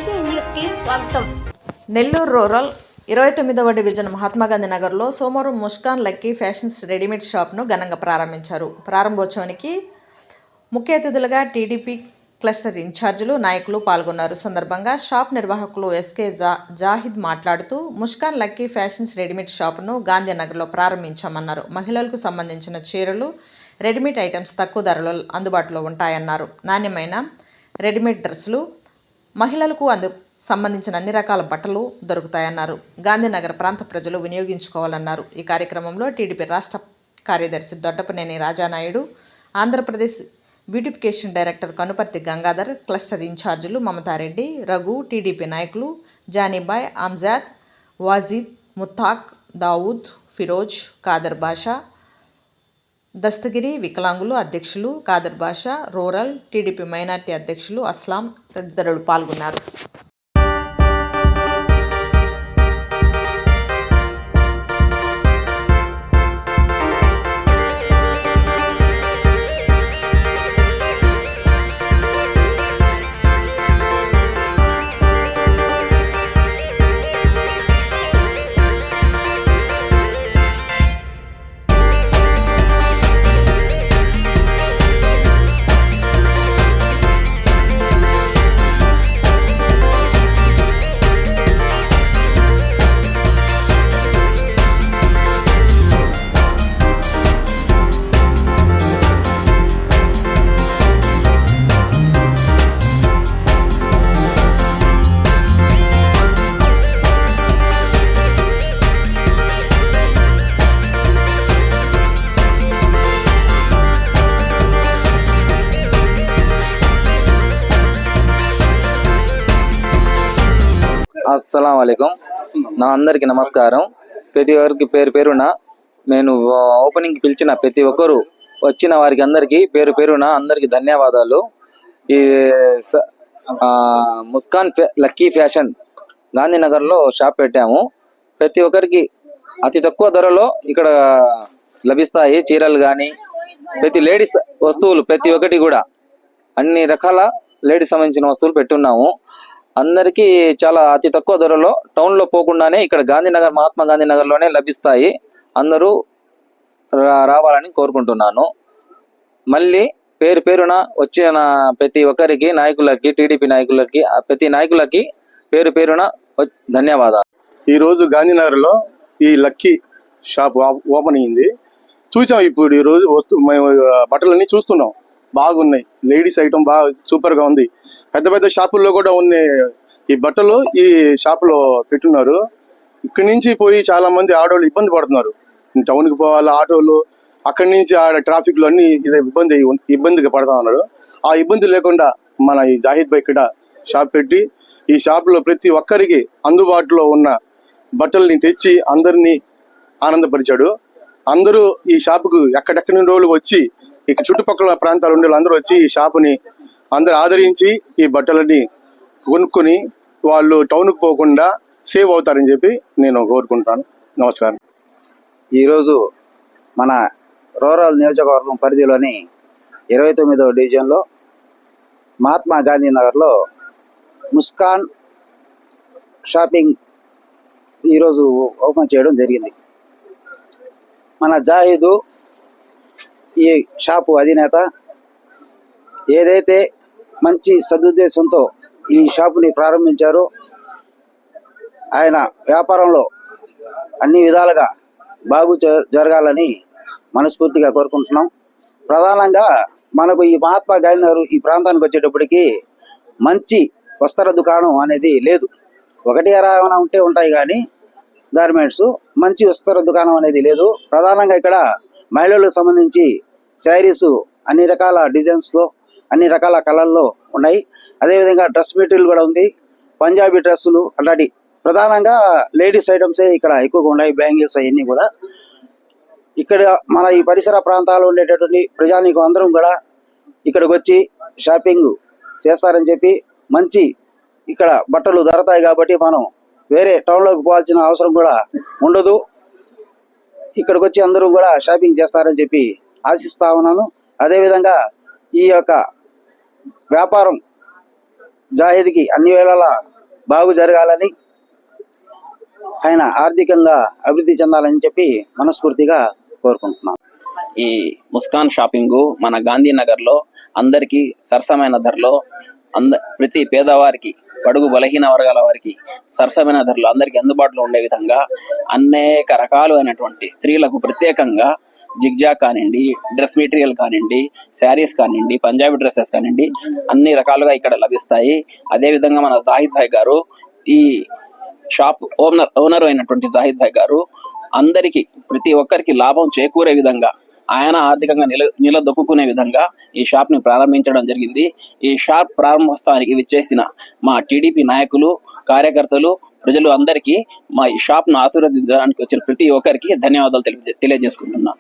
BC న్యూస్కి స్వాగతం. Nellore rural 29వ division Mahatma Gandhi నగర్లో సోమవారం ముస్కాన్ లక్కీ ఫ్యాషన్స్ రెడీమేడ్ షాప్ను ఘనంగా ప్రారంభించారు. ప్రారంభోత్సవానికి ముఖ్య అతిథులుగా టీడీపీ క్లస్టర్ ఇన్ఛార్జీలు, నాయకులు పాల్గొన్నారు. సందర్భంగా షాప్ నిర్వాహకులు ఎస్కే జాహిద్ మాట్లాడుతూ ముస్కాన్ లక్కీ ఫ్యాషన్స్ రెడీమేడ్ షాపును గాంధీనగర్లో ప్రారంభించామన్నారు. మహిళలకు సంబంధించిన చీరలు, రెడీమేడ్ ఐటమ్స్ తక్కువ ధరలో అందుబాటులో ఉంటాయన్నారు. నాణ్యమైన రెడీమేడ్ డ్రెస్సులు, మహిళలకు సంబంధించిన అన్ని రకాల బట్టలు దొరుకుతాయన్నారు. గాంధీనగర్ ప్రాంత ప్రజలు వినియోగించుకోవాలన్నారు. ఈ కార్యక్రమంలో టీడీపీ రాష్ట్ర కార్యదర్శి Doddapaneni Raja Naidu, Andhra Pradesh beautification director Kanuparthi Gangadhar, cluster ఇన్ఛార్జీలు మమతారెడ్డి, రఘు, టీడీపీ నాయకులు జానీబాయ్, ఆమ్జాద్, వాజీద్, ముత్తాక్, దావూద్, ఫిరోజ్, కాదర్ బాషా, దస్తగిరి, వికలాంగులు అధ్యక్షులు కాదర్ బాషా, రూరల్ టీడీపీ మైనార్టీ అధ్యక్షులు అస్లాం తదితరులు పాల్గొన్నారు. అస్సలం వాలేకుం. నా అందరికి నమస్కారం. ప్రతి ఒక్కరికి పేరు పేరున నేను ఓపెనింగ్ పిలిచిన ప్రతి ఒక్కరు వచ్చిన వారికి అందరికి పేరు పేరున అందరికి ధన్యవాదాలు. ఈ ముస్కాన్ లక్కీ ఫ్యాషన్ గాంధీనగర్లో షాప్ పెట్టాము. ప్రతి ఒక్కరికి అతి తక్కువ ధరలో ఇక్కడ లభిస్తాయి. చీరలు కానీ ప్రతి లేడీస్ వస్తువులు ప్రతి ఒక్కటి కూడా అన్ని రకాల లేడీస్ సంబంధించిన వస్తువులు పెట్టున్నాము. అందరికీ చాలా అతి తక్కువ ధరలో టౌన్లో పోకుండానే ఇక్కడ గాంధీనగర్, మహాత్మా గాంధీ నగర్లోనే లభిస్తాయి. అందరూ రావాలని కోరుకుంటున్నాను. మళ్ళీ పేరు పేరున వచ్చిన ప్రతి ఒక్కరికి, నాయకులకి, టీడీపీ నాయకులకి, ప్రతి నాయకులకి పేరు పేరున ధన్యవాదాలు. ఈరోజు గాంధీనగర్లో ఈ లక్కీ షాప్ ఓపెన్ అయింది. చూసాం. ఇప్పుడు ఈరోజు మేము బట్టలన్నీ చూస్తున్నాం. బాగున్నాయి. లేడీస్ ఐటమ్ బాగా సూపర్గా ఉంది. పెద్ద పెద్ద షాపుల్లో కూడా ఉన్న ఈ బట్టలు ఈ షాపులో పెట్టున్నారు. ఇక్కడి నుంచి పోయి చాలా మంది ఆడవాళ్ళు ఇబ్బంది పడుతున్నారు. టౌన్కి పోవాలి ఆటోలు, అక్కడి నుంచి ఆడ ట్రాఫిక్లో అన్ని ఇబ్బందిగా పడతా ఉన్నారు. ఆ ఇబ్బంది లేకుండా మన ఈ జాహిద్ భాయ్ ఇక్కడ షాప్ పెట్టి ఈ షాపులో ప్రతి ఒక్కరికి అందుబాటులో ఉన్న బట్టల్ని తెచ్చి అందరినీ ఆనందపరిచాడు. అందరూ ఈ షాపుకు ఎక్కడెక్కడి నుండి రోజులు వచ్చి ఇక చుట్టుపక్కల ప్రాంతాలు ఉండే అందరూ వచ్చి ఈ షాపుని అందరు ఆదరించి ఈ బట్టలని కొనుక్కొని వాళ్ళు టౌన్కి పోకుండా సేవ్ అవుతారని చెప్పి నేను కోరుకుంటాను. నమస్కారం. ఈరోజు మన రూరల్ నియోజకవర్గం పరిధిలోని 29వ డివిజన్లో మహాత్మా గాంధీ నగర్లో ముస్కాన్ షాపింగ్ ఈరోజు ఓపెన్ చేయడం జరిగింది. మన జాహిదు ఈ షాపు అధినేత ఏదైతే మంచి సదుద్దేశంతో ఈ షాపుని ప్రారంభించారో ఆయన వ్యాపారంలో అన్ని విధాలుగా బాగు జరగాలని మనస్ఫూర్తిగా కోరుకుంటున్నాం. ప్రధానంగా మనకు ఈ మహాత్మా గాంధీ నగర్ ఈ ప్రాంతానికి వచ్చేటప్పటికి మంచి వస్త్ర దుకాణం అనేది లేదు. ఒకటి ఏమైనా ఉంటాయి కానీ గార్మెంట్స్, మంచి వస్త్ర దుకాణం అనేది లేదు. ప్రధానంగా ఇక్కడ మహిళలకు సంబంధించి శారీస్ అన్ని రకాల డిజైన్స్లో, అన్ని రకాల కలర్లో ఉన్నాయి. అదేవిధంగా డ్రెస్ మెటీరియల్ కూడా ఉంది. పంజాబీ డ్రెస్సులు అలాంటి ప్రధానంగా లేడీస్ ఐటమ్సే ఇక్కడ ఎక్కువగా ఉన్నాయి. బ్యాంగిల్స్ అవన్నీ కూడా ఇక్కడ మన ఈ పరిసర ప్రాంతాల్లో ఉండేటటువంటి ప్రజానీకం అందరం కూడా ఇక్కడికి వచ్చి షాపింగ్ చేస్తారని చెప్పి, మంచి ఇక్కడ బట్టలు దొరుకుతాయి కాబట్టి మనం వేరే టౌన్లోకి పోవాల్సిన అవసరం కూడా ఉండదు. ఇక్కడికి వచ్చి అందరూ కూడా షాపింగ్ చేస్తారని చెప్పి ఆశిస్తా ఉన్నాను. అదేవిధంగా ఈ యొక్క వ్యాపారం జాహిద్కి అన్ని వేళలా బాగు జరగాలని, ఆయన ఆర్థికంగా అభివృద్ధి చెందాలని చెప్పి మనస్ఫూర్తిగా కోరుకుంటున్నాం. ఈ ముస్కాన్ షాపింగ్ మన గాంధీనగర్లో అందరికీ సరసమైన ధరలో ప్రతి పేదవారికి, బడుగు బలహీన వర్గాల వారికి సరసమైన ధరలు అందరికీ అందుబాటులో ఉండే విధంగా అనేక రకాలు అయినటువంటి స్త్రీలకు ప్రత్యేకంగా జిగ్జాగ్ కానివ్వండి, డ్రెస్ మెటీరియల్ కానివ్వండి, శారీస్ కానివ్వండి, పంజాబీ డ్రెస్సెస్ కానివ్వండి, అన్ని రకాలుగా ఇక్కడ లభిస్తాయి. అదేవిధంగా మన జాహిద్ భాయ్ గారు, ఈ షాప్ ఓనర్ అయినటువంటి జాహిద్ భాయ్ గారు అందరికీ, ప్రతి ఒక్కరికి లాభం చేకూరే విధంగా, ఆయన ఆర్థికంగా నిలదొక్కునే విధంగా ఈ షాప్ ని ప్రారంభించడం జరిగింది. ఈ షాప్ ప్రారంభోత్సవానికి విచ్చేసిన మా టీడీపీ నాయకులు, కార్యకర్తలు, ప్రజలు అందరికీ మా ఈ షాప్ ను ఆశీర్వదించడానికి వచ్చిన ప్రతి ఒక్కరికి ధన్యవాదాలు తెలియజేసుకుంటున్నాను.